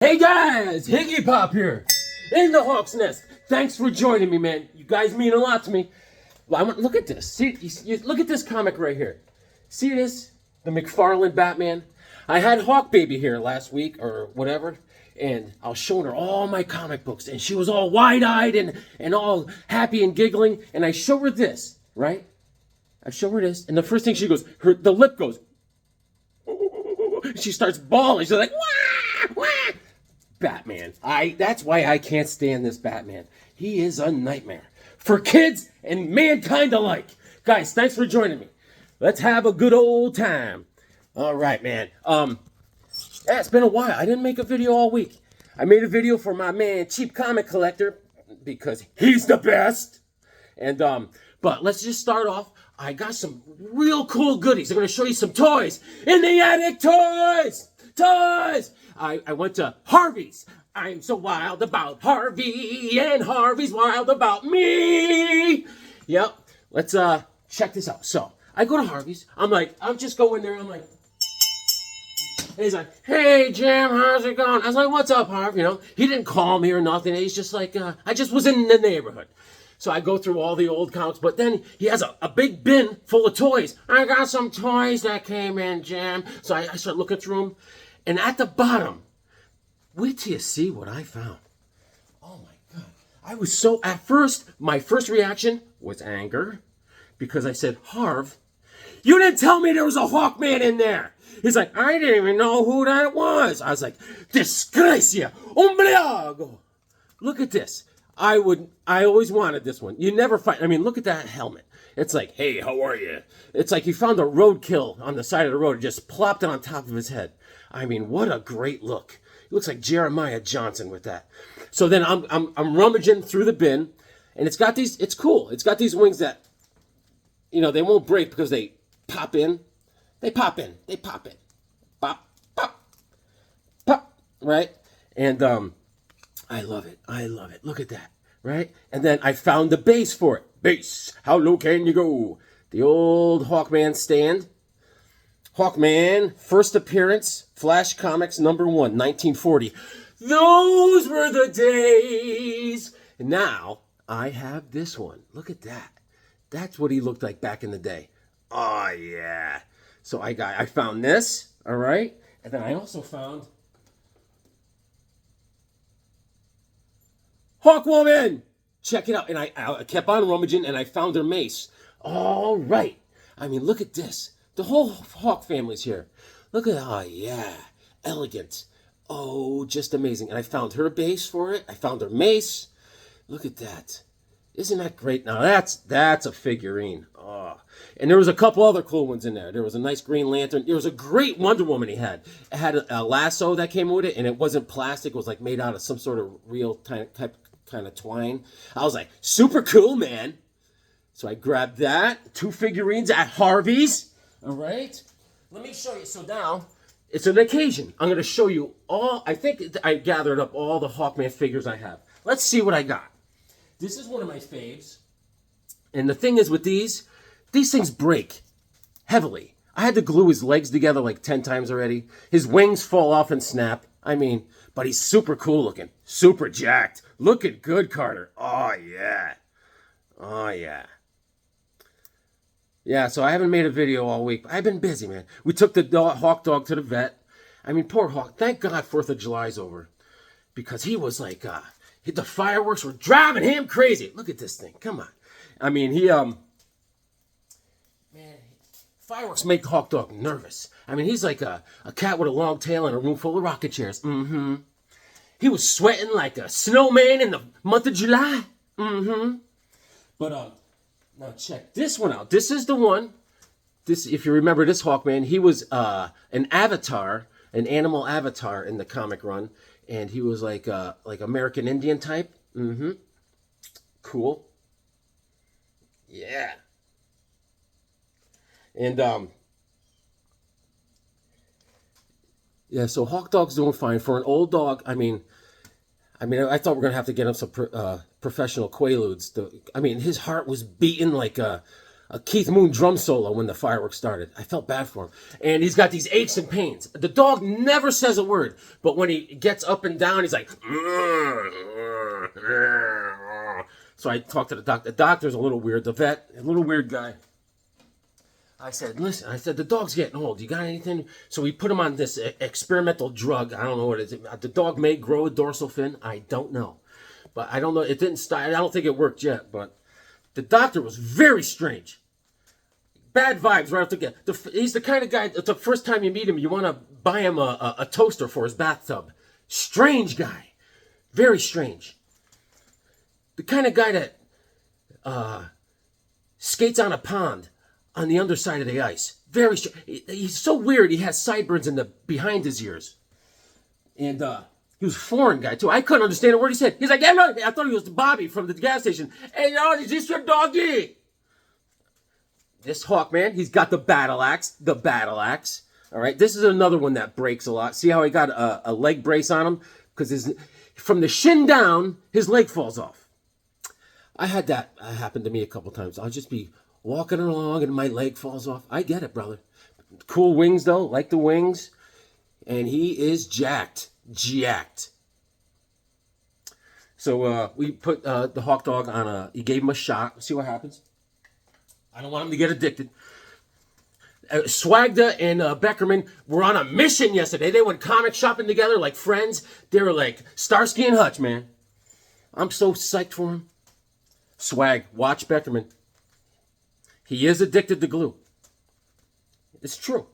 Hey guys, Higgy Pop here, in the Hawk's Nest. Thanks for joining me, man. You guys mean a lot to me. Well, look at this. See, look at this comic right here. See this? The McFarlane Batman. I had Hawk Baby here last week or whatever, and I was showing her all my comic books, and she was all wide-eyed and all happy and giggling. And I show her this, right? I show her this, and the first thing she goes, the lip goes. She starts bawling. She's like, wah, wah. Batman. That's why I can't stand this Batman. He is a nightmare for kids and mankind alike. Guys, thanks for joining me. Let's have a good old time. All right, man. Yeah, it's been a while. I didn't make a video all week. I made a video for my man Cheap Comic Collector because he's the best. And but let's just start off. I got some real cool goodies. I'm going to show you some toys in the attic. Toys. I went to Harvey's. I'm so wild about Harvey, and Harvey's wild about me. Yep. Let's check this out. So I go to Harvey's. I'm just going there. I'm like, and he's like, hey Jim, how's it going? I was like, what's up, Harvey? You know, he didn't call me or nothing. He's just like, I just was in the neighborhood. So I go through all the old comics, but then he has a big bin full of toys. I got some toys that came in, Jim. So I start looking through them. And at the bottom, wait till you see what I found. Oh my God. I was so, at first, my first reaction was anger. Because I said, Harv, you didn't tell me there was a Hawkman in there. He's like, I didn't even know who that was. I was like, disgracia, umbriago. Look at this. I always wanted this one. You never find, I mean, look at that helmet. It's like, hey, how are you? It's like he found a roadkill on the side of the road and just plopped it on top of his head. I mean, what a great look. He looks like Jeremiah Johnson with that. So then I'm rummaging through the bin, and it's got these, it's cool. It's got these wings that, you know, they won't break because they pop in. They pop in. Pop, pop, pop, right? And I love it. Look at that, right? And then I found the base for it. Base. How low can you go? The old Hawkman stand. Hawkman, first appearance, Flash Comics #1, 1940. Those were the days. And now I have this one. Look at that. That's what he looked like back in the day. Oh yeah. So I found this, all right? And then I also found Hawkwoman. Check it out. And I kept on rummaging and I found her mace. All right. I mean, look at this. The whole Hawk family's here. Look at, oh yeah, elegant. Oh, just amazing. And I found her base for it. I found her mace. Look at that. Isn't that great? Now that's a figurine. Oh. And there was a couple other cool ones in there. There was a nice Green Lantern. There was a great Wonder Woman he had. It had a lasso that came with it, and it wasn't plastic. It was like made out of some sort of real type kind of twine. I was like, super cool, man. So I grabbed that. 2 figurines at Harvey's. All right, let me show you. So now, it's an occasion. I'm going to show you all, I think I gathered up all the Hawkman figures I have. Let's see what I got. This is one of my faves. And the thing is with these things break heavily. I had to glue his legs together like 10 times already. His wings fall off and snap. I mean, but he's super cool looking. Super jacked. Looking good, Carter. Oh, yeah. Oh, yeah. Yeah, so I haven't made a video all week. I've been busy, man. We took the Hawk dog to the vet. I mean, poor Hawk. Thank God 4th of July's over. Because he was like, the fireworks were driving him crazy. Look at this thing. Come on. I mean, man, fireworks make Hawk dog nervous. I mean, he's like a cat with a long tail in a room full of rocket chairs. Mm-hmm. He was sweating like a snowman in the month of July. Mm-hmm. But, now check this one out. This is the one. This, if you remember this Hawkman, he was an avatar, an animal avatar in the comic run, and he was like American Indian type. Mm-hmm. Cool. Yeah. And yeah. So Hawk Dog's doing fine for an old dog. I mean, I thought we were gonna have to get him some professional quaaludes. I mean, his heart was beating like a a Keith Moon drum solo when the fireworks started. I felt bad for him. And he's got these aches and pains. The dog never says a word, but when he gets up and down, he's like... So I talked to the doctor. The doctor's a little weird. The vet, a little weird guy. I said, listen, the dog's getting old. You got anything? So we put him on this experimental drug. I don't know what it is. The dog may grow a dorsal fin. I don't know. But I don't know. It didn't start. I don't think it worked yet. But the doctor was very strange. Bad vibes right off the get. He's the kind of guy, the first time you meet him, you want to buy him a toaster for his bathtub. Strange guy. Very strange. The kind of guy that skates on a pond on the underside of the ice. Very strange. He's so weird. He has sideburns behind his ears. And he was a foreign guy, too. I couldn't understand a word he said. He's like, yeah, no. I thought he was Bobby from the gas station. Hey, yo, is this your doggy? This Hawkman, he's got the battle axe. The battle axe. All right, this is another one that breaks a lot. See how he got a leg brace on him? Because from the shin down, his leg falls off. I had that happen to me a couple times. I'll just be walking along and my leg falls off. I get it, brother. Cool wings, though. Like the wings. And he is jacked. Jacked. So we put the hawk dog on he gave him a shot. See what happens. I don't want him to get addicted. Swagda and Beckerman were on a mission yesterday. They went comic shopping together like friends. They were like Starsky and Hutch, man. I'm so psyched for him. Swag, watch Beckerman. He is addicted to glue. It's true.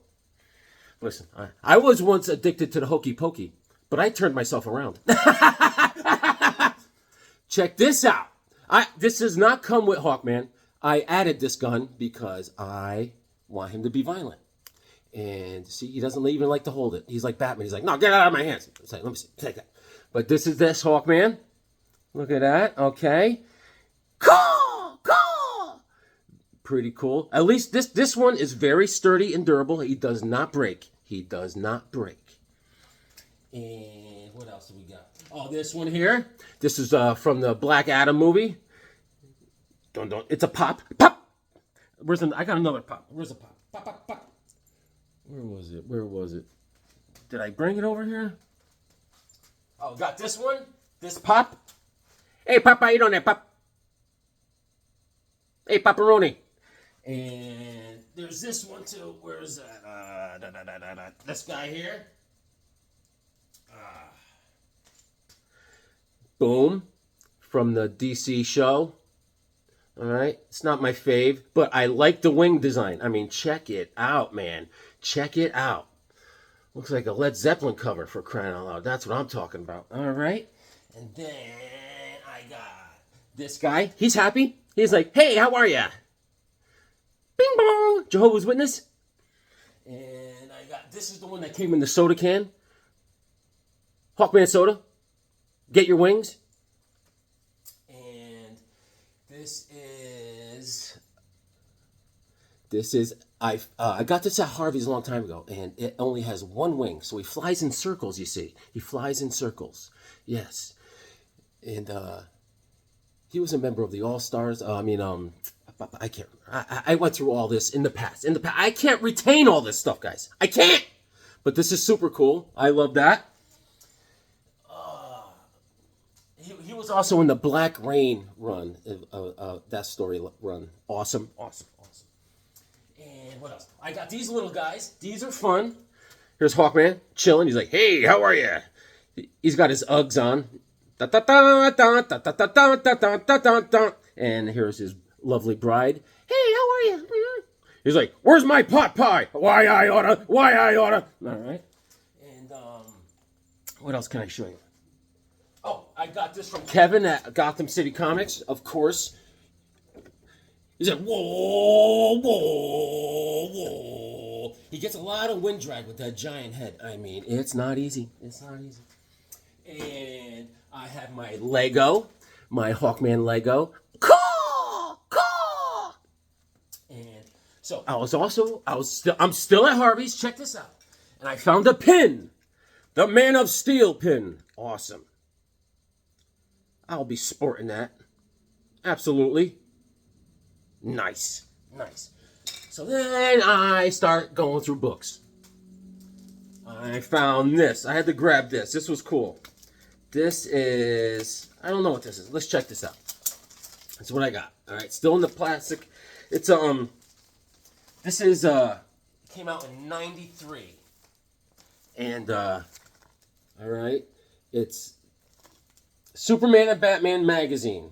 Listen, I was once addicted to the hokey pokey, but I turned myself around. Check this out. This does not come with Hawkman. I added this gun because I want him to be violent. And see, he doesn't even like to hold it. He's like Batman. He's like, no, get it out of my hands. It's like, let me see, take that. But this is this Hawkman. Look at that. Okay. Cool. Pretty cool. At least this one is very sturdy and durable. He does not break. He does not break. And what else do we got? Oh, this one here. This is from the Black Adam movie. It's a pop. Pop! I got another pop. Where's the pop? Pop. Where was it? Did I bring it over here? Oh, got this one. This pop. Hey, Pop, how you doing there, Pop? Hey, Paparoni. And there's this one, too. Where is that? This guy here. Boom. From the DC show. All right, it's not my fave, but I like the wing design. I mean, check it out, man. Check it out. Looks like a Led Zeppelin cover, for crying out loud. That's what I'm talking about. All right, and then I got this guy. He's happy. He's like, hey, how are ya? Bing bong, Jehovah's Witness. And I got, this is the one that came in the soda can. Hawkman soda. Get your wings. This is I got this at Harvey's a long time ago, and it only has one wing, so he flies in circles. You see, he flies in circles. Yes, and he was a member of the All Stars. I can't. I went through all this in the past. I can't retain all this stuff, guys. I can't. But this is super cool. I love that. He was also in the Black Rain run, that story run. Awesome. And what else? I got these little guys. These are fun. Here's Hawkman chilling. He's like, hey, how are you? He's got his Uggs on. And here's his lovely bride. Hey, how are you? He's like, where's my pot pie? Why I oughta. All right. And what else can I show you? Oh, I got this from Kevin at Gotham City Comics, of course. He's like, whoa. He gets a lot of wind drag with that giant head. I mean, it's not easy. And I have my Lego, my Hawkman Lego. Caw! And so I'm still at Harvey's. Check this out. And I found a pin. The Man of Steel pin. Awesome. I'll be sporting that. Absolutely. Nice. Nice. So then I start going through books. I found this. I had to grab this. This was cool. This is, I don't know what this is. Let's check this out. That's what I got. All right, still in the plastic. It's this is came out in '93, and all right, it's Superman and Batman magazine.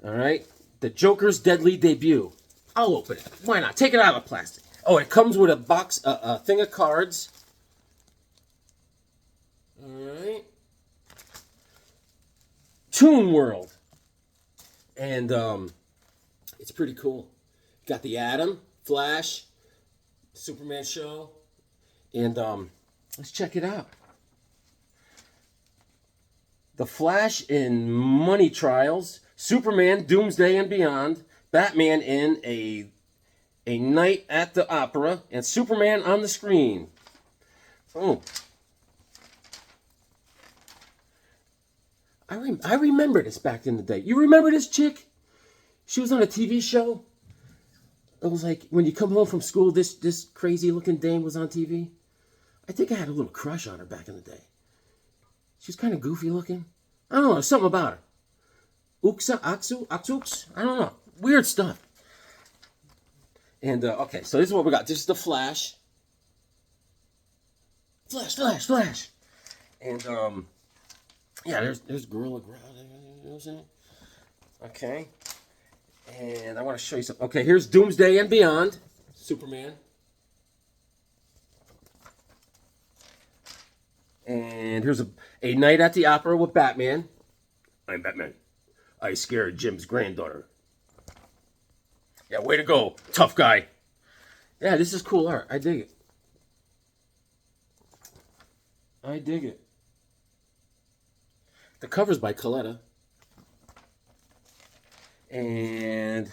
All right, the Joker's deadly debut. I'll open it. Why not? Take it out of the plastic. Oh, it comes with a box, a thing of cards. All right, Toon World. And it's pretty cool. Got the Atom, Flash, Superman show, and let's check it out. The Flash in Money Trials, Superman, Doomsday and Beyond, Batman in a Night at the Opera, and Superman on the Screen. Oh. I remember this back in the day. You remember this chick? She was on a TV show. It was like when you come home from school, this crazy looking dame was on TV. I think I had a little crush on her back in the day. She was kind of goofy looking. I don't know, something about her. Aksux? I don't know. Weird stuff. And, okay, so this is what we got. This is the Flash. Flash. And, yeah, there's Gorilla Grodd. You know what I'm saying? Okay. And I want to show you something. Okay, here's Doomsday and Beyond. Superman. And here's a Night at the Opera with Batman. I'm Batman. I scared Jim's granddaughter. Yeah, way to go, tough guy. Yeah, this is cool art. I dig it. I dig it. The cover's by Coletta. And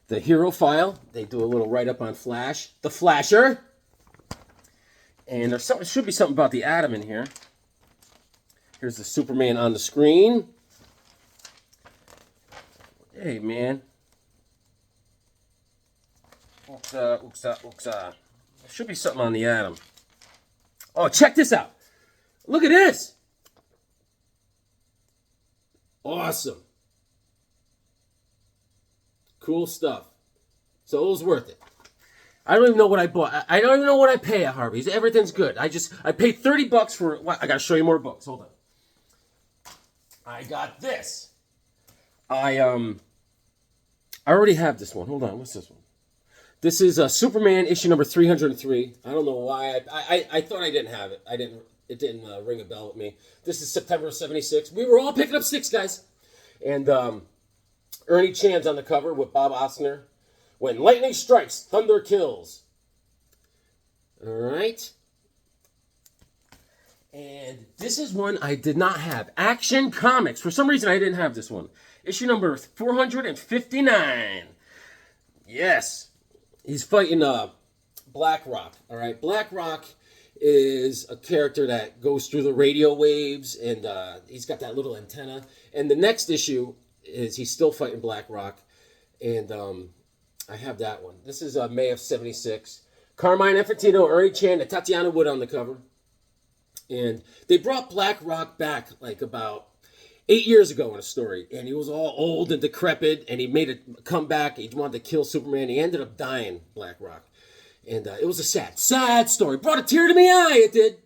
the Hero File. They do a little write-up on Flash. The Flasher. And there's something, should be something about the Atom in here. Here's the Superman on the Screen. Hey, man. Ooksa. There should be something on the Atom. Oh, check this out. Look at this. Awesome. Cool stuff. So it was worth it. I don't even know what I bought. I don't even know what I pay at Harvey's. Everything's good. I paid $30 for what? I got to show you more books. Hold on. I got this. I already have this one. Hold on. What's this one? This is Superman issue number 303. I don't know why. I thought I didn't have it. It didn't ring a bell with me. This is September of 76. We were all picking up sticks, guys. And Ernie Chan's on the cover with Bob Ostner. When lightning strikes, thunder kills. All right. And this is one I did not have. Action Comics. For some reason, I didn't have this one. Issue number 459. Yes. He's fighting Black Rock. All right. Black Rock is a character that goes through the radio waves, and he's got that little antenna. And the next issue is he's still fighting Black Rock, and I have that one. This is May of 76. Carmine Infantino, Ernie Chan, and Tatiana Wood on the cover. And they brought Black Rock back like about 8 years ago in a story. And he was all old and decrepit, and he made a comeback. He wanted to kill Superman. He ended up dying, Black Rock. And it was a sad story. Brought a tear to my eye, it did.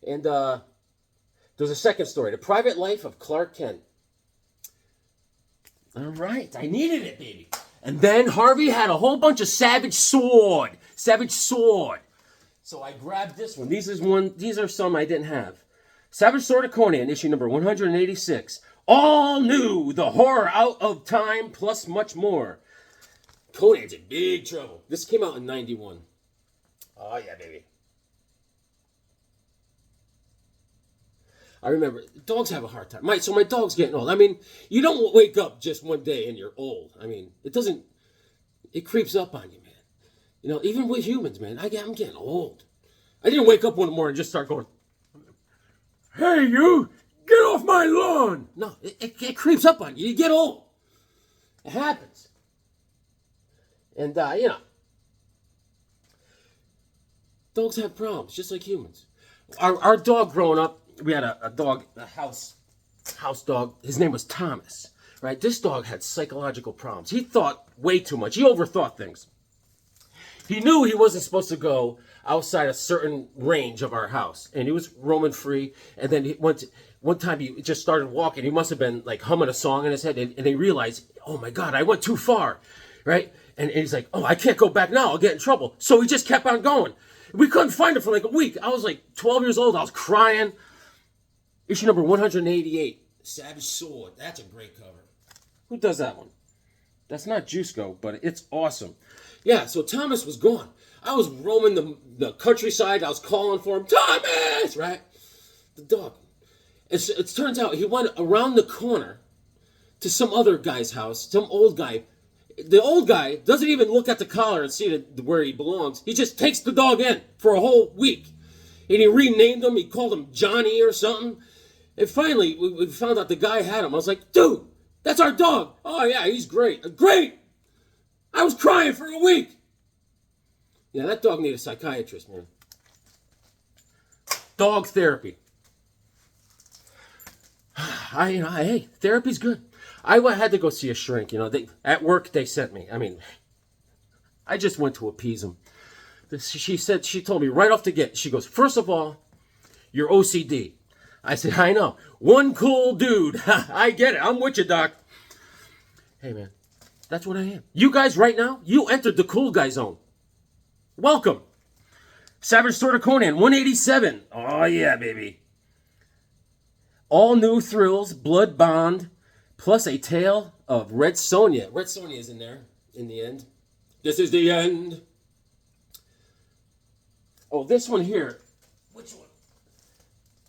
And there's a second story, The Private Life of Clark Kent. All right, I needed it, baby. And then Harvey had a whole bunch of Savage Sword. So I grabbed this one. These are some I didn't have. Savage Sword of Conan, issue number 186. All new, the horror out of time, plus much more. Conan's in big trouble. This came out in 91. Oh, yeah, baby. I remember, dogs have a hard time. So my dog's getting old. I mean, you don't wake up just one day and you're old. I mean, it creeps up on you, man. You know, even with humans, man, I'm getting old. I didn't wake up one morning and just start going, hey, you, get off my lawn. No, it creeps up on you. You get old. It happens. And, dogs have problems, just like humans. Our dog growing up, we had a dog, a house dog. His name was Thomas, right? This dog had psychological problems. He thought way too much. He overthought things. He knew he wasn't supposed to go outside a certain range of our house, and he was roaming free. And then one time he just started walking. He must have been like humming a song in his head, and he realized, oh my God, I went too far, right? And he's like, oh, I can't go back now. I'll get in trouble. So he just kept on going. We couldn't find him for like a week. I was like 12 years old. I was crying. Issue number 188, Savage Sword. That's a great cover. Who does that one? That's not Juiceco, but it's awesome. Yeah, so Thomas was gone. I was roaming the countryside. I was calling for him. Thomas! Right? The dog. It turns out he went around the corner to some other guy's house, some old guy. The old guy doesn't even look at the collar and see where he belongs. He just takes the dog in for a whole week. And he renamed him. He called him Johnny or something. And finally, we found out the guy had him. I was like, dude, that's our dog. Oh, yeah, he's great. Great! I was crying for a week. Yeah, that dog needed a psychiatrist, man. Dog therapy. Hey, therapy's good. I had to go see a shrink. At work they sent me. I mean, I just went to appease them. She told me right off the get. She goes, first of all, you're OCD. I said, I know. One cool dude. I get it. I'm with you, Doc. Hey, man, that's what I am. You guys right now, you entered the cool guy zone. Welcome. Savage Sword of Conan, 187. Oh, yeah, baby. All new thrills, Blood Bond, plus a tale of Red Sonja. Red Sonja is in there in the end. This is the end. Oh, this one here. Which one?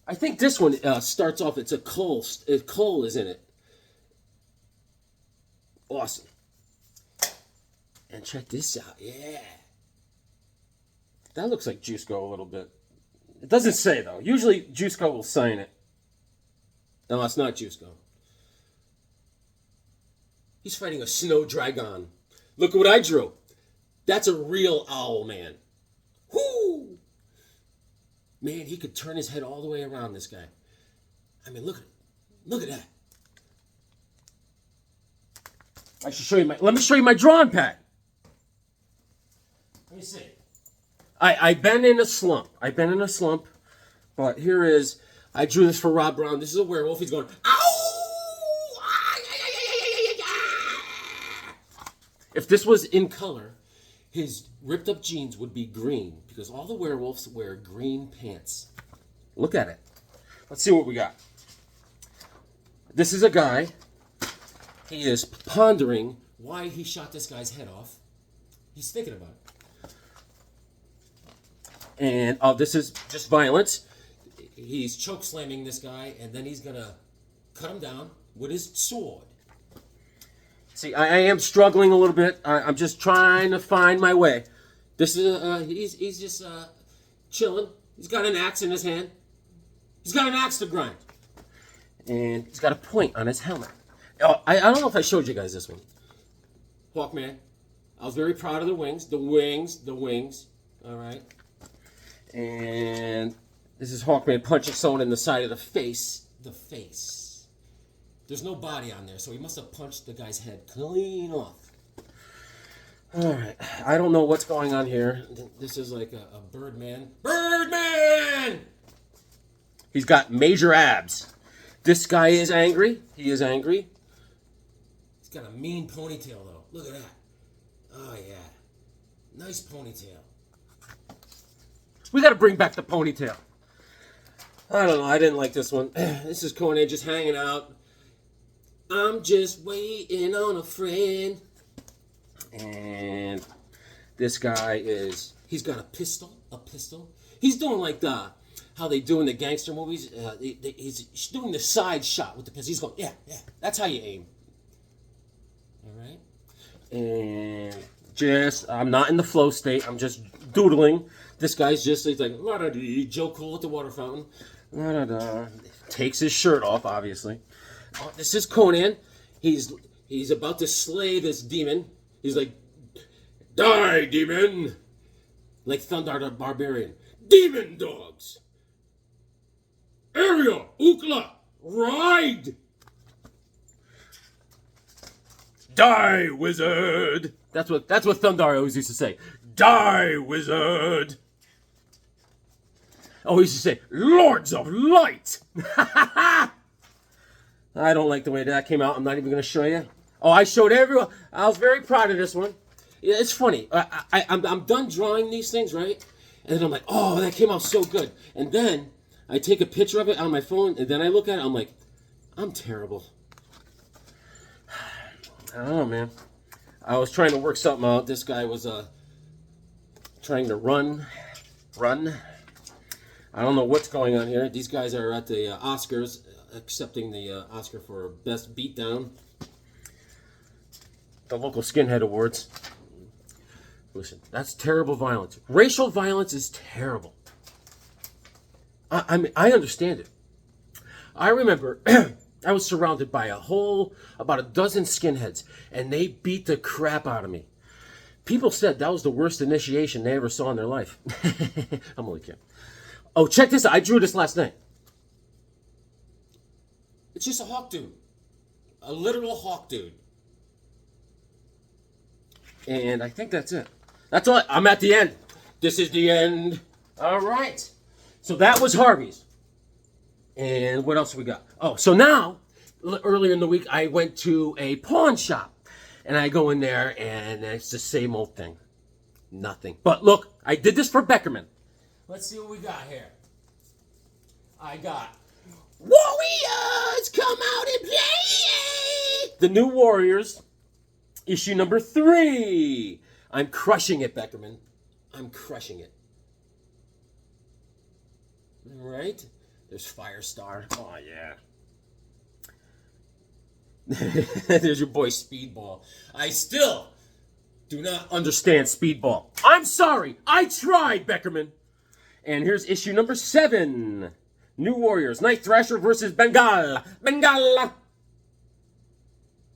I think this one starts off, it's a Cole. Cole is in it. Awesome. And check this out. Yeah. That looks like Juiceco a little bit. It doesn't say, though. Usually, Juiceco will sign it. No, it's not Juiceco. He's fighting a snow dragon. Look at what I drew. That's a real owl, man. Whoo! Man, he could turn his head all the way around, this guy. I mean, look at it. Look at that. I should show you let me show you my drawing pad. Let me see. I've been in a slump. But here is, I drew this for Rob Brown. This is a werewolf. He's going, ow! If this was in color, his ripped up jeans would be green because all the werewolves wear green pants. Look at it. Let's see what we got. This is a guy. He is pondering why he shot this guy's head off. He's thinking about it. And this is just violence. He's choke slamming this guy, and then he's gonna cut him down with his sword. See, I am struggling a little bit. I'm just trying to find my way. This is he's just chilling. He's got an axe in his hand. He's got an axe to grind, and he's got a point on his helmet. I don't know if I showed you guys this one. Hawkman. I was very proud of the wings. The wings. All right. And this is Hawkman punching someone in the side of the face. The face. There's no body on there, so he must have punched the guy's head clean off. All right. I don't know what's going on here. This is like a Birdman. Birdman! He's got major abs. This guy is angry. He is angry. He's got a mean ponytail, though. Look at that. Oh, yeah. Nice ponytail. We got to bring back the ponytail. I don't know. I didn't like this one. This is Conan just hanging out. I'm just waiting on a friend. And this guy he's got a pistol. He's doing like how they do in the gangster movies. He's doing the side shot with the pistol. He's going, yeah. That's how you aim. All right. And I'm not in the flow state. I'm just doodling. This guy's he's like, la-da-dee, Joe Cool at the water fountain. La-da-da. Takes his shirt off, obviously. This is Conan. He's about to slay this demon. He's like, Die, demon! Like Thundar the Barbarian. Demon dogs! Ariel, Ukla, ride! Die, wizard! That's what Thundar always used to say. Die, wizard! Oh, he used to say, Lords of Light! I don't like the way that came out. I'm not even going to show you. Oh, I showed everyone. I was very proud of this one. Yeah, it's funny. I'm done drawing these things, right? And then I'm like, oh, that came out so good. And then I take a picture of it on my phone, and then I look at it, I'm like, I'm terrible. I don't know, man. I was trying to work something out. This guy was trying to run. I don't know what's going on here. These guys are at the Oscars, accepting the Oscar for Best Beatdown. The local Skinhead Awards. Listen, that's terrible violence. Racial violence is terrible. I mean, I understand it. I remember I was surrounded by about a dozen skinheads, and they beat the crap out of me. People said that was the worst initiation they ever saw in their life. I'm only kidding. Oh, check this out. I drew this last night. It's just a hawk dude. A literal hawk dude. And I think that's it. That's all. I'm at the end. This is the end. All right. So that was Harvey's. And what else we got? Oh, so now, earlier in the week, I went to a pawn shop. And I go in there, and it's the same old thing. Nothing. But look, I did this for Beckerman. Let's see what we got here. I got Warriors come out and play. The new Warriors, issue number 3. I'm crushing it, Beckerman. I'm crushing it. All right. There's Firestar. Oh, yeah. There's your boy Speedball. I still do not understand Speedball. I'm sorry. I tried, Beckerman. And here's issue number 7. New Warriors. Night Thrasher versus Bengal.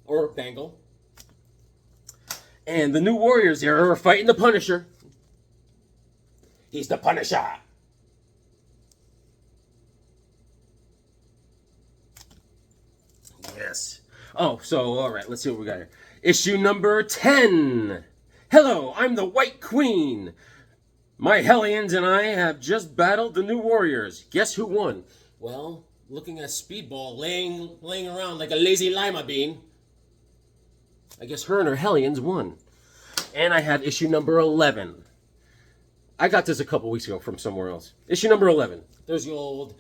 Or Bengal. And the New Warriors here are fighting the Punisher. He's the Punisher. Yes. Oh, so, all right. Let's see what we got here. Issue number 10. Hello, I'm the White Queen. My Hellions and I have just battled the New Warriors. Guess who won? Well, looking at Speedball laying around like a lazy lima bean, I guess her and her Hellions won. And I have issue number 11. I got this a couple weeks ago from somewhere else. Issue number 11. There's the old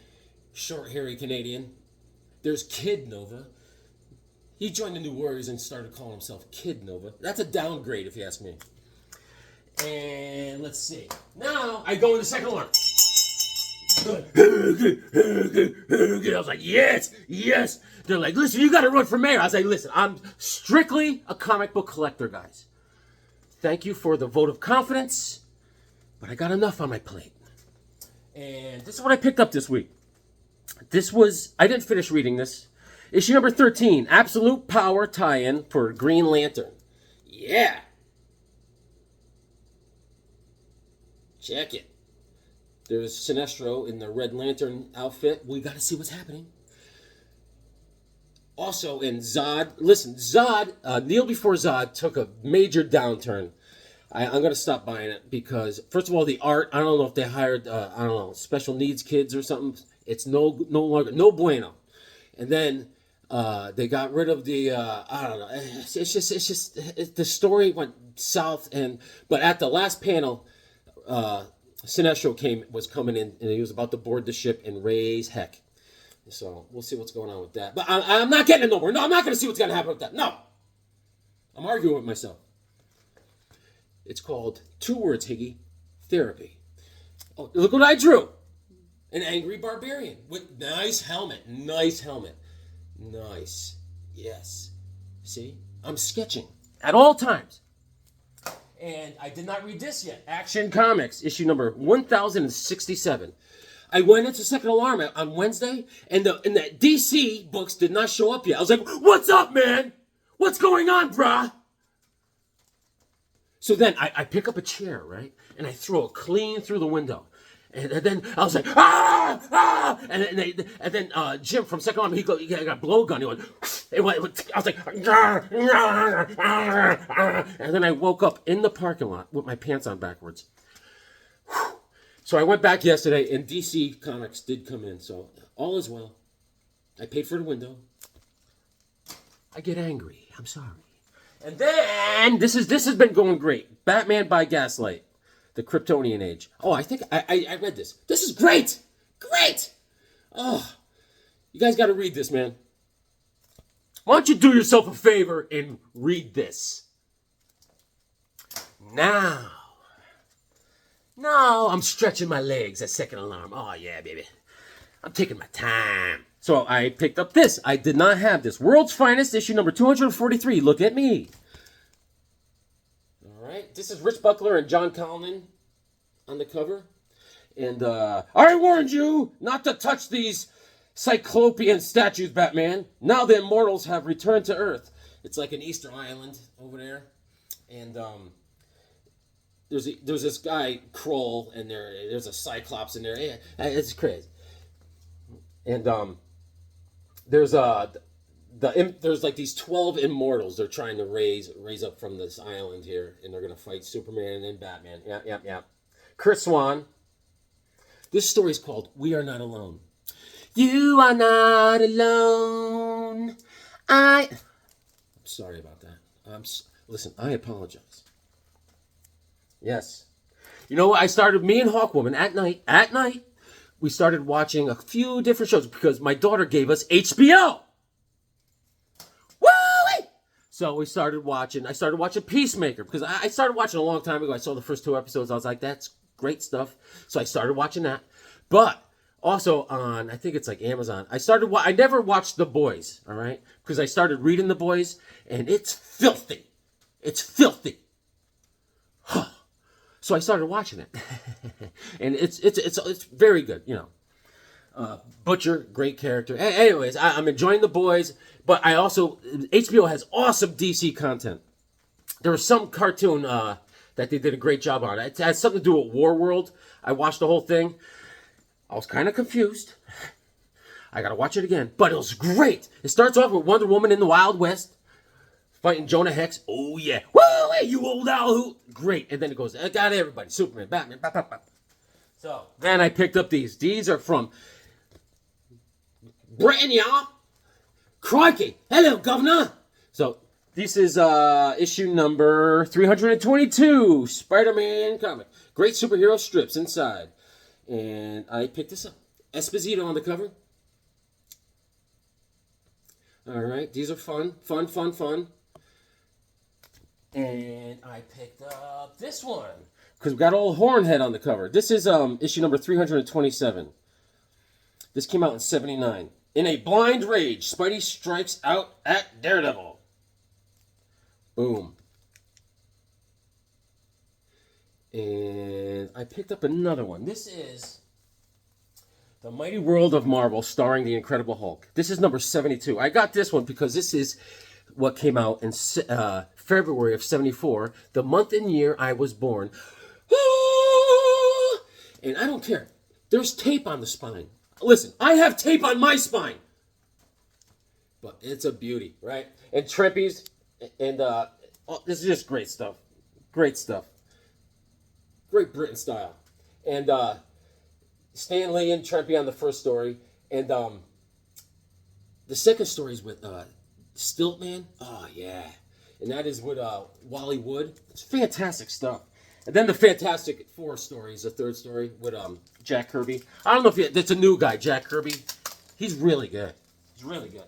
short, hairy Canadian. There's Kid Nova. He joined the New Warriors and started calling himself Kid Nova. That's a downgrade, if you ask me. And let's see. Now I go in the second alarm. I was like, yes, yes. They're like, listen, you got to run for mayor. I was like, listen, I'm strictly a comic book collector, guys. Thank you for the vote of confidence, but I got enough on my plate. And this is what I picked up this week. I didn't finish reading this. Issue number 13, Absolute Power tie-in for Green Lantern. Yeah. Check it. There's Sinestro in the Red Lantern outfit. We got to see what's happening. Also in Zod. Listen, Zod, Kneel Before Zod took a major downturn. I'm going to stop buying it because, first of all, the art, I don't know if they hired, special needs kids or something. It's no longer, no bueno. And then they got rid of the, I don't know. It's just the story went south. But at the last panel, Sinestro was coming in, and he was about to board the ship and raise heck. So we'll see what's going on with that. But I'm not getting it nowhere. No, I'm not going to see what's going to happen with that. No. I'm arguing with myself. It's called, 2 words, Higgy, therapy. Oh, look what I drew. An angry barbarian with nice helmet. Nice helmet. Nice. Yes. See? I'm sketching at all times. And I did not read this yet. Action Comics, issue number 1067. I went into Second Alarm on Wednesday, and the DC books did not show up yet. I was like, what's up, man? What's going on, brah? So then I pick up a chair, right? And I throw it clean through the window. And then I was like, ah, ah! And then Jim from Second Army, he got a blowgun. It went, I was like, and then I woke up in the parking lot with my pants on backwards. So I went back yesterday, and DC Comics did come in, so all is well. I paid for the window. I get angry. I'm sorry. And then this has been going great. Batman by Gaslight, the Kryptonian Age. Oh, I think I read this. This is great, great. Oh, you guys got to read this, man. Why don't you do yourself a favor and read this? Now, I'm stretching my legs at Second Alarm. Oh yeah, baby. I'm taking my time. So I picked up this. I did not have this. World's Finest, issue number 243. Look at me. All right. This is Rich Buckler and John Collin on the cover. And I warned you not to touch these Cyclopean statues, Batman. Now the immortals have returned to Earth. It's like an Easter Island over there. And there's this guy, Kroll, and there's a Cyclops in there. Yeah, it's crazy. And there's like these 12 immortals they're trying to raise up from this island here, and they're gonna fight Superman and Batman. Yeah. Chris Swan. This story is called "We Are Not Alone." You are not alone. I'm sorry about that. Listen, I apologize. Yes. You know what? I started, me and Hawkwoman at night. We started watching a few different shows because my daughter gave us HBO. Woo! So I started watching Peacemaker because I started watching a long time ago. I saw the first 2 episodes. I was like, that's great stuff. So I started watching that. But also on, I think it's like Amazon, I never watched The Boys, all right? Because I started reading The Boys, and it's filthy. It's filthy. So I started watching it, and it's very good, you know. Butcher, great character. Anyways, I'm enjoying The Boys, but I also, HBO has awesome DC content. There was some cartoon that they did a great job on. It has something to do with War World. I watched the whole thing. I was kind of confused. I gotta watch it again, but it was great. It starts off with Wonder Woman in the Wild West, fighting Jonah Hex. Oh, yeah. Woo, hey, you old owl who. Great. And then it goes, I got everybody. Superman, Batman, So, then I picked up these. These are from Britain, y'all. Crikey. Hello, Governor. So, this is issue number 322. Spider-Man comic. Great superhero strips inside. And I picked this up. Esposito on the cover. All right. These are fun. And I picked up this one because we got old Hornhead on the cover. This is issue number 327. This came out in 79. In a blind rage, Spidey strikes out at Daredevil. Boom. And I picked up another one. This is The Mighty World of Marvel, starring the Incredible Hulk. This is number 72. I got this one because this is what came out in February of 74, the month and year I was born. And I don't care. There's tape on the spine. Listen, I have tape on my spine. But it's a beauty, right? And Trempy's, and this is just great stuff. Great stuff. Great Britain style. And Stan Lee and Trempy on the first story. And the second story is with Stiltman. Oh, yeah. And that is with Wally Wood. It's fantastic stuff. And then the Fantastic Four story is the third story with Jack Kirby. I don't know if that's a new guy, Jack Kirby. He's really good. He's really good.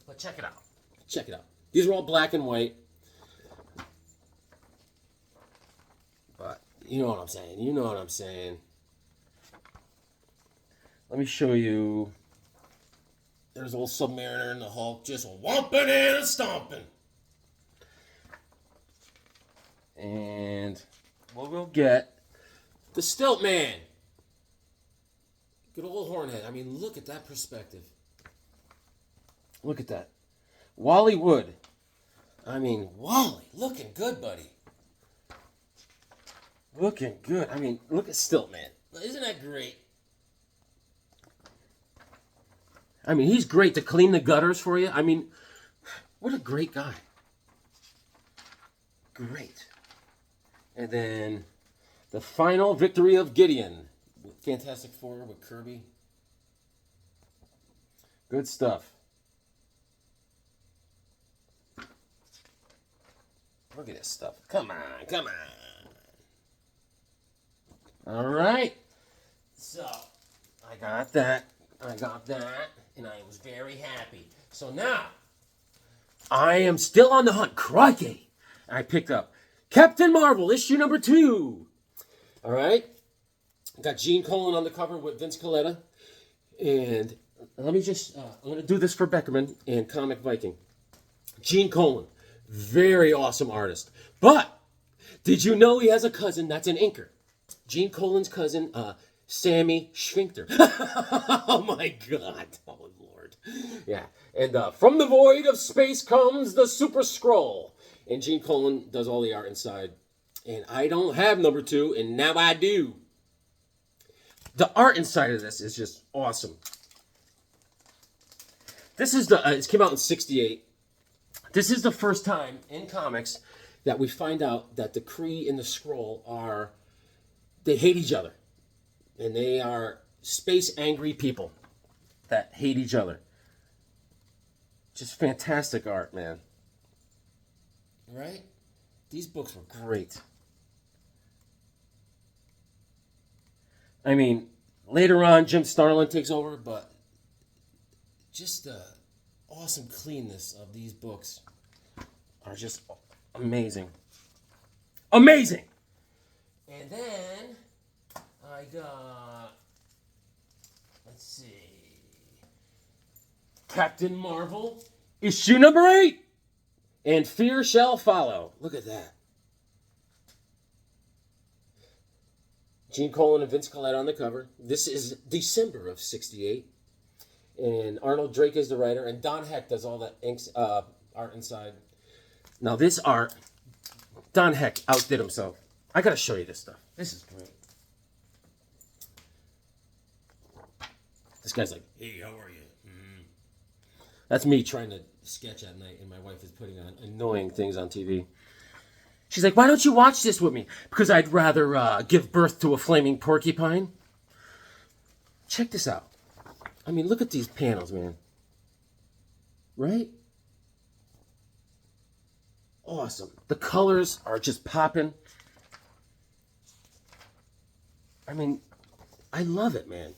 But check it out. Check it out. These are all black and white. But you know what I'm saying. You know what I'm saying. Let me show you. There's old Submariner and the Hulk just whomping and stomping. And we'll get the Stilt Man. Good old Hornhead. I mean, look at that perspective. Look at that. Wally Wood. I mean, Wally, looking good, buddy. Looking good. I mean, look at Stilt Man. Isn't that great? I mean, he's great to clean the gutters for you. I mean, what a great guy. Great. And then the final victory of Gideon. Fantastic Four with Kirby. Good stuff. Look at this stuff. Come on, come on. All right. So, I got that. And I was very happy. So now, I am still on the hunt. Crikey. I picked up Captain Marvel, issue number 2. All right. Got Gene Colan on the cover with Vince Coletta. And let me just, I'm going to do this for Beckerman and Comic Viking. Gene Colan, very awesome artist. But, did you know he has a cousin that's an inker? Gene Colan's cousin, Sammy Schwinkter. Oh my God. Oh Lord. Yeah. And from the void of space comes the Super Skrull. And Gene Colan does all the art inside. And I don't have number 2, and now I do. The art inside of this is just awesome. This is it came out in '68. This is the first time in comics that we find out that the Kree and the Skrull they hate each other. And they are space angry people that hate each other. Just fantastic art, man. Right? These books were great. I mean, later on, Jim Starlin takes over, but just the awesome cleanness of these books are just amazing. Amazing! And then I got, let's see, Captain Marvel, issue number 8. And Fear Shall Follow. Look at that. Gene Colan and Vince Coletta on the cover. This is December of '68. And Arnold Drake is the writer. And Don Heck does all that art inside. Now this art, Don Heck outdid himself. I got to show you this stuff. This is great. This guy's like, hey, how are you? That's me trying to sketch at night, and my wife is putting on annoying things on TV. She's like, why don't you watch this with me? Because I'd rather give birth to a flaming porcupine. Check this out. I mean, look at these panels, man. Right? Awesome. The colors are just popping. I mean, I love it, man.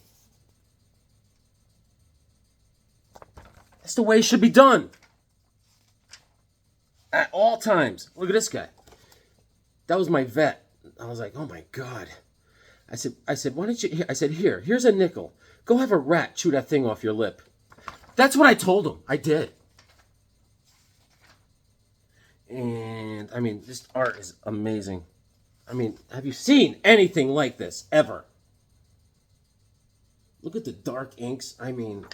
That's the way it should be done. At all times. Look at this guy. That was my vet. I was like, oh my God. I said, why don't you, I said, here's a nickel. Go have a rat chew that thing off your lip. That's what I told him. I did. And, I mean, this art is amazing. I mean, have you seen anything like this, ever? Look at the dark inks. I mean,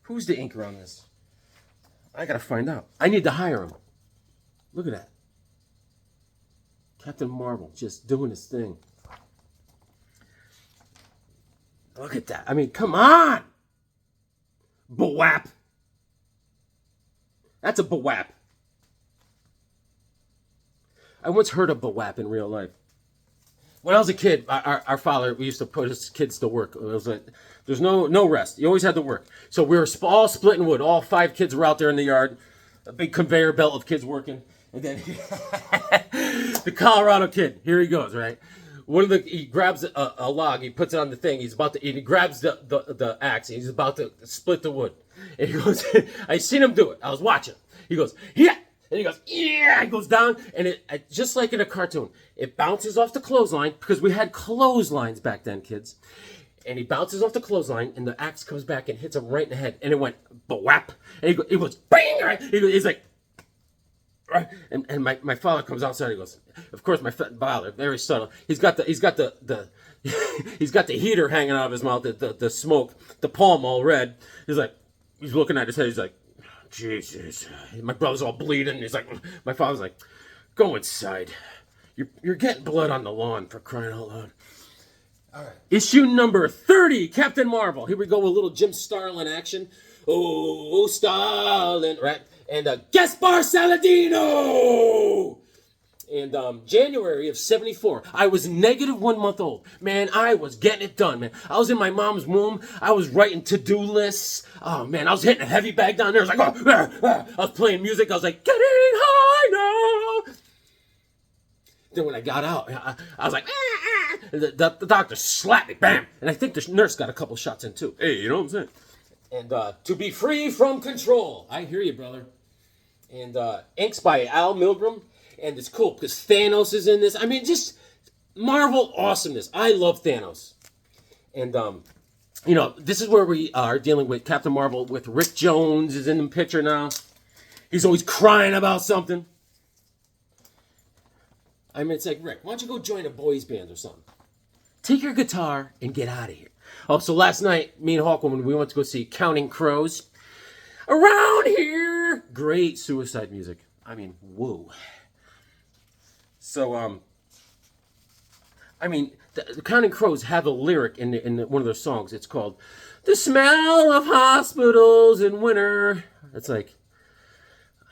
who's the inker on this? I gotta find out. I need to hire him. Look at that. Captain Marvel just doing his thing. Look at that. I mean, come on! Bawap. That's a bawap. I once heard of bawap in real life. When I was a kid, our father, we used to put his kids to work. It was like, there's no rest. You always had to work. So we were all splitting wood. All 5 kids were out there in the yard. A big conveyor belt of kids working. And then the Colorado kid, here he goes, right? He grabs a log, he puts it on the thing, he grabs the axe, and he's about to split the wood. And he goes, I seen him do it. I was watching. He goes, yeah! And he goes, yeah! He goes down, and it just like in a cartoon, it bounces off the clothesline, because we had clotheslines back then, kids. And he bounces off the clothesline, and the axe comes back and hits him right in the head. And it went, bawap! And he goes, bang! Right? He's like, right? And my father comes outside. He goes, of course, my father, very subtle. He's got the he's got the heater hanging out of his mouth, the smoke, the palm all red. He's looking at his head. He's like, Jesus. My brother's all bleeding. He's like, my father's like, go inside. You're getting blood on the lawn, for crying out loud. All right. Issue number 30, Captain Marvel. Here we go with a little Jim Starlin action. Oh, Starlin, right? And Gaspar Saladino! And January of 74, I was negative 1 month old. Man, I was getting it done, man. I was in my mom's womb. I was writing to-do lists. Oh, man, I was hitting a heavy bag down there. I was like, I was playing music. I was like, getting high now. Then when I got out, I was like, the doctor slapped me, bam. And I think the nurse got a couple shots in, too. Hey, you know what I'm saying? And to be free from control. I hear you, brother. And inks by Al Milgrom. And it's cool because Thanos is in this. I mean, just Marvel awesomeness. I love Thanos. And, this is where we are dealing with Captain Marvel with Rick Jones is in the picture now. He's always crying about something. I mean, it's like, Rick, why don't you go join a boys band or something? Take your guitar and get out of here. Oh, so last night, me and Hawkman, we went to go see Counting Crows. Around here. Great suicide music. I mean, whoa. So, the Counting Crows have a lyric in one of their songs. It's called, "The smell of hospitals in winter." It's like,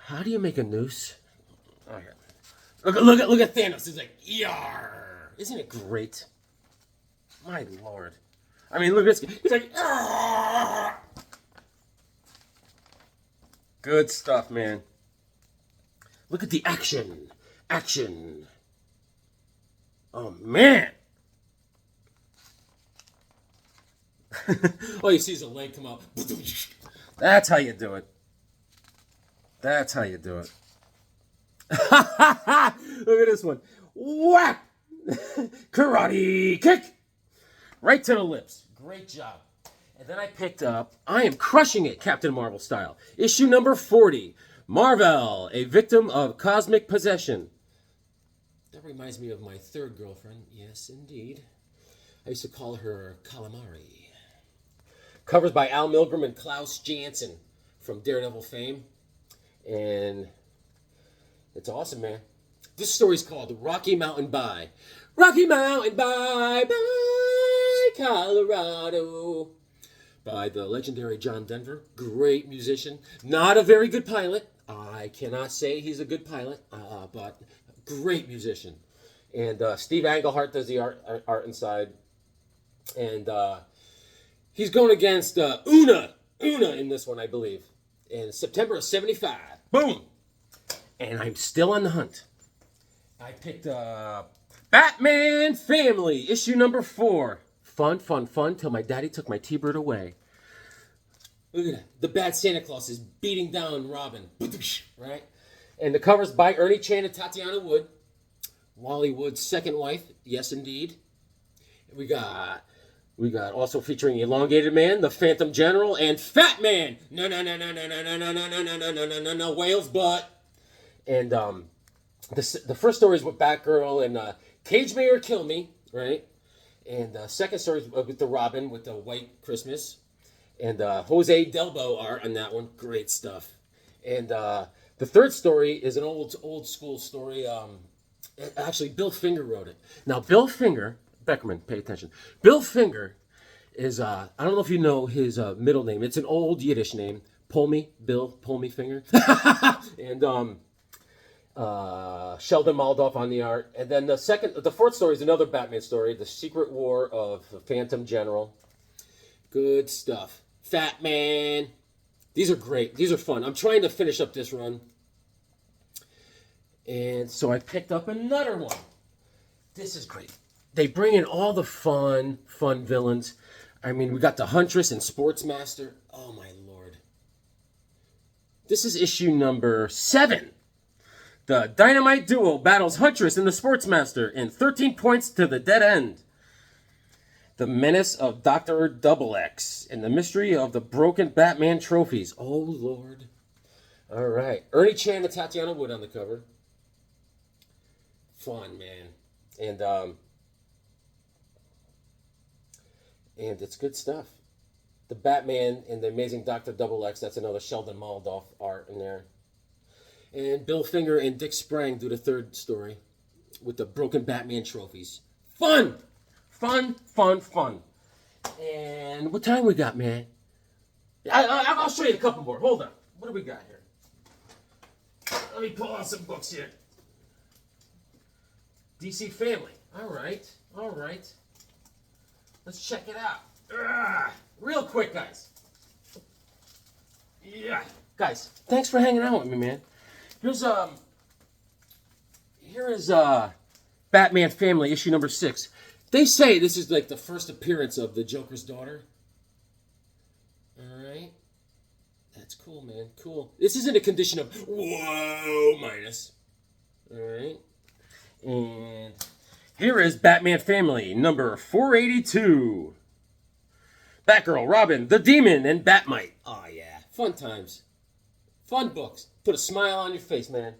how do you make a noose? Oh, yeah. Look at Thanos. He's like, yar. Isn't it great? My Lord. I mean, look at this. He's like, arr. Good stuff, man. Look at the action. Action. Oh, man. All you see is a leg come out. That's how you do it. That's how you do it. Look at this one. Whack! Karate kick! Right to the lips. Great job. And then I picked up I Am Crushing It, Captain Marvel style. Issue number 40. Marvel, a victim of cosmic possession. That reminds me of my third girlfriend. Yes, indeed. I used to call her Calamari. Covers by Al Milgrom and Klaus Janson from Daredevil fame. And it's awesome, man. This story's called Rocky Mountain Bye. Rocky Mountain Bye, bye, Colorado. By the legendary John Denver. Great musician. Not a very good pilot. I cannot say he's a good pilot, but great musician. And Steve Englehart does the art inside. And he's going against Una in this one, I believe. In September of 75. Boom! And I'm still on the hunt. I picked up Batman Family, issue number 4. Fun, fun, fun, till my daddy took my T-Bird away. Look at that. The bad Santa Claus is beating down Robin. Right? And the cover's by Ernie Chan and Tatiana Wood. Wally Wood's second wife. Yes, indeed. We got also featuring Elongated Man, the Phantom General, and Fat Man. No, whale's butt. And the first story is with Batgirl and Cage May or Kill Me, right? And the second story is with the Robin with the White Christmas. And Jose Delbo art on that one. Great stuff. And the third story is an old school story. Actually, Bill Finger wrote it. Now, Bill Finger, Beckerman, pay attention. Bill Finger is, I don't know if you know his middle name. It's an old Yiddish name. Bill Pull Me Finger. And Sheldon Moldoff on the art. And then the fourth story is another Batman story, The Secret War of the Phantom General. Good stuff. Fat Man. These are great. These are fun. I'm trying to finish up this run. And so I picked up another one. This is great. They bring in all the fun villains. I mean, we got the Huntress and Sportsmaster. Oh, my Lord. This is issue number 7. The Dynamite Duo battles Huntress and the Sportsmaster in 13 points to the dead end. The Menace of Dr. Double X and the Mystery of the Broken Batman Trophies. Oh, Lord. All right. Ernie Chan and Tatiana Wood on the cover. Fun, man. And it's good stuff. The Batman and the Amazing Dr. Double X, that's another Sheldon Moldoff art in there. And Bill Finger and Dick Sprang do the third story. with the broken Batman trophies. Fun! Fun, fun, fun. And what time we got, man? I'll show you a couple more. Hold on. What do we got here? Let me pull out some books here. DC Family. All right. All right. Let's check it out. Real quick, guys. Yeah. Guys, thanks for hanging out with me, man. Here is Batman Family, issue number 6. They say this is like the first appearance of the Joker's daughter. All right. That's cool, man. Cool. This is in a condition of whoa minus. All right. And here is Batman Family, number 482. Batgirl, Robin, the Demon, and Batmite. Oh, yeah. Fun times. Fun books. Put a smile on your face, man.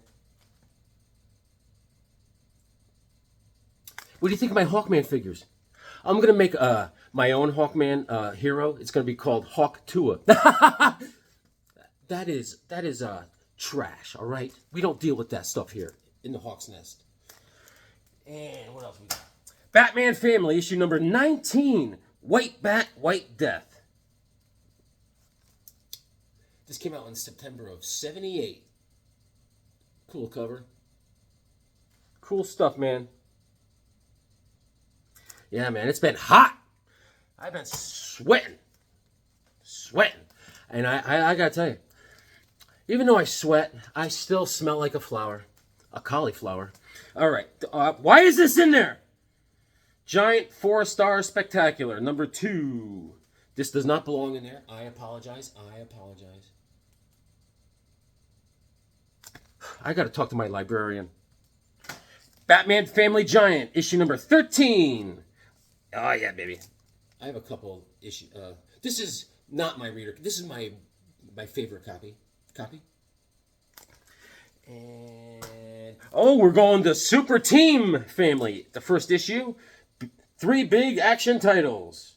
What do you think of my Hawkman figures? I'm going to make my own Hawkman hero. It's going to be called Hawk Tua. That is trash, all right? We don't deal with that stuff here in the Hawk's Nest. And what else we got? Batman Family, issue number 19. White Bat, White Death. This came out in September of 78. Cool cover. Cool stuff, man. Yeah, man, it's been hot. I've been sweating. And I gotta tell you, even though I sweat, I still smell like a flower. A cauliflower. All right. Why is this in there? Giant 4-star spectacular, number 2. This does not belong in there. I apologize. I got to talk to my librarian. Batman Family Giant, issue number 13. Oh, yeah, baby. I have a couple issues. This is not my reader. This is my favorite copy. And we're going to Super Team Family. The first issue. 3 big action titles.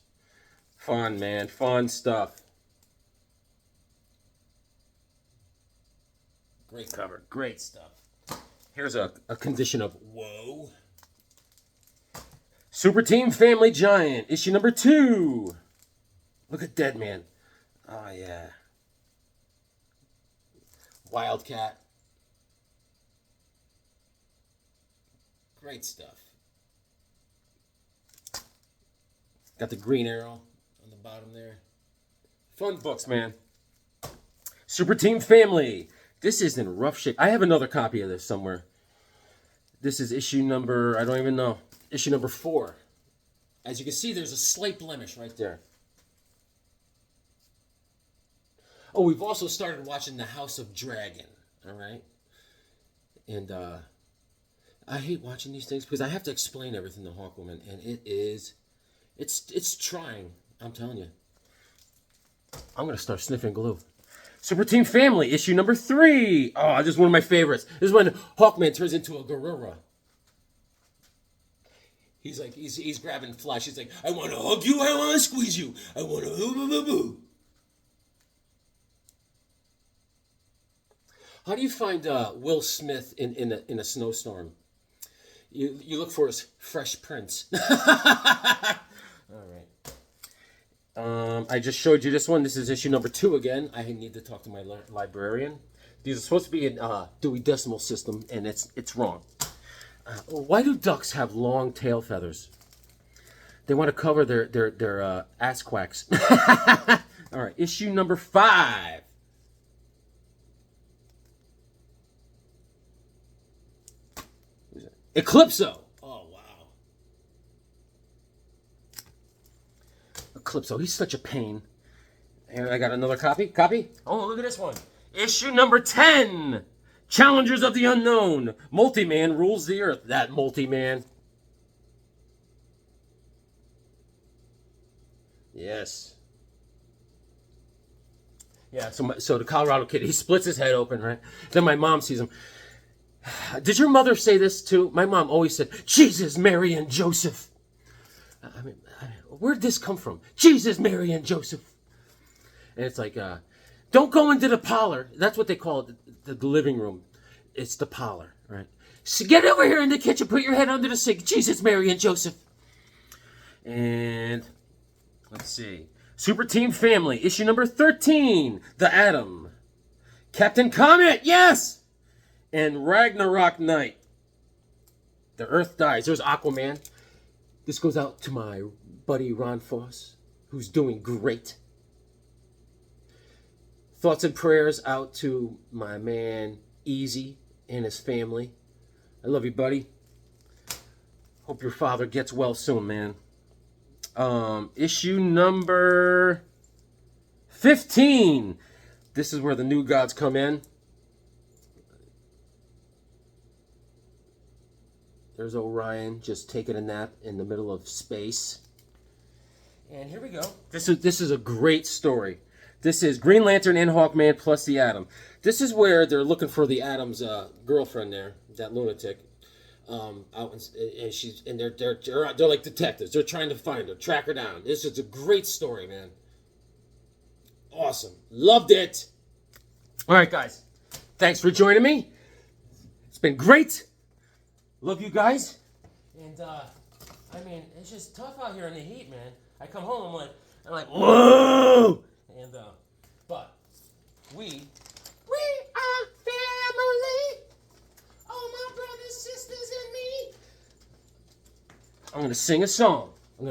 Fun, man. Fun stuff. Great cover. Great stuff. Here's a condition of whoa. Super Team Family Giant, issue number 2. Look at Deadman. Oh, yeah. Wildcat. Great stuff. Got the Green Arrow on the bottom there. Fun books, man. Super Team Family. This is in rough shape. I have another copy of this somewhere. This is issue number, I don't even know. Issue number 4. As you can see, there's a slight blemish right there. Oh, we've also started watching The House of Dragon. All right? And I hate watching these things because I have to explain everything to Hawkwoman. And it's trying. I'm telling you. I'm going to start sniffing glue. Super Team Family, issue number 3. Oh, this is one of my favorites. This is when Hawkman turns into a gorilla. He's like, he's grabbing Flash. He's like, I want to hug you. I want to squeeze you. I want to boo. How do you find Will Smith in a snowstorm? You look for his Fresh Prince. All right. I just showed you this one. This is issue number 2 again. I need to talk to my librarian. These are supposed to be in Dewey Decimal System, and it's wrong. Why do ducks have long tail feathers? They want to cover their ass quacks. All right, issue number 5. Eclipso. Oh, wow. Eclipso. He's such a pain. And I got another copy. Oh, look at this one. Issue number 10. Challengers of the Unknown. Multi-Man rules the earth. That multi-man. Yes. Yeah, so the Colorado kid, he splits his head open, right? Then my mom sees him. Did your mother say this too? My mom always said, Jesus, Mary, and Joseph. I mean, where'd this come from? Jesus, Mary, and Joseph. And it's like, don't go into the parlor. That's what they call it, the living room. It's the parlor, right? So get over here in the kitchen. Put your head under the sink. Jesus, Mary, and Joseph. And let's see. Super Team Family, issue number 13. The Atom. Captain Comet, yes! And Ragnarok Knight. The Earth dies. There's Aquaman. This goes out to my buddy Ron Foss, who's doing great. Thoughts and prayers out to my man Easy and his family. I love you, buddy. Hope your father gets well soon, man. Issue number 15. This is where the new gods come in. There's Orion just taking a nap in the middle of space. And here we go. This is a great story. This is Green Lantern and Hawkman plus the Atom. This is where they're looking for the Atom's girlfriend there, that lunatic. They're like detectives. They're trying to find her, track her down. This is a great story, man. Awesome. Loved it. All right, guys. Thanks for joining me. It's been great. Love you guys. And I mean, it's just tough out here in the heat, man. I come home, I'm like, whoa. And but we are family. All my brothers, sisters, and me. I'm gonna sing a song. And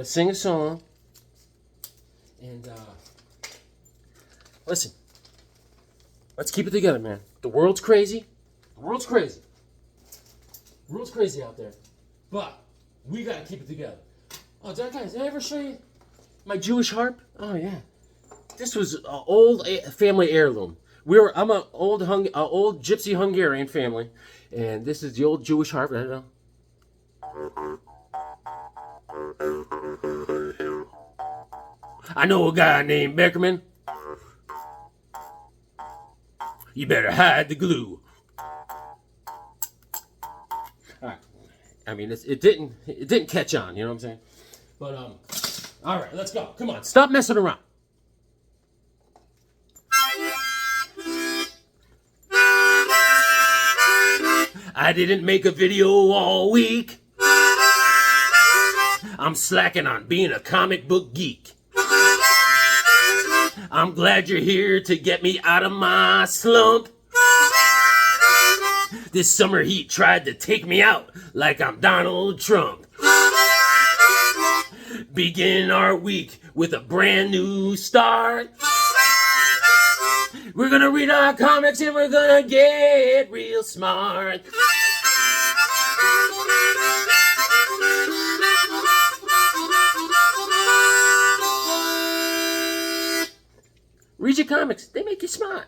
listen. Let's keep it together, man. The world's crazy. The world's crazy out there. But we gotta keep it together. Oh, did I ever show you my Jewish harp? Oh yeah. This was an old family heirloom. I'm an old gypsy Hungarian family, and this is the old Jewish harp. I don't know. I know a guy named Beckerman. You better hide the glue. All right. I mean, it didn't catch on. You know what I'm saying? But all right, let's go. Come on, stop messing around. I didn't make a video all week. I'm slacking on being a comic book geek. I'm glad you're here to get me out of my slump. This summer heat tried to take me out like I'm Donald Trump. Begin our week with a brand new start. We're gonna read our comics and we're gonna get real smart. Read your comics, they make you smart.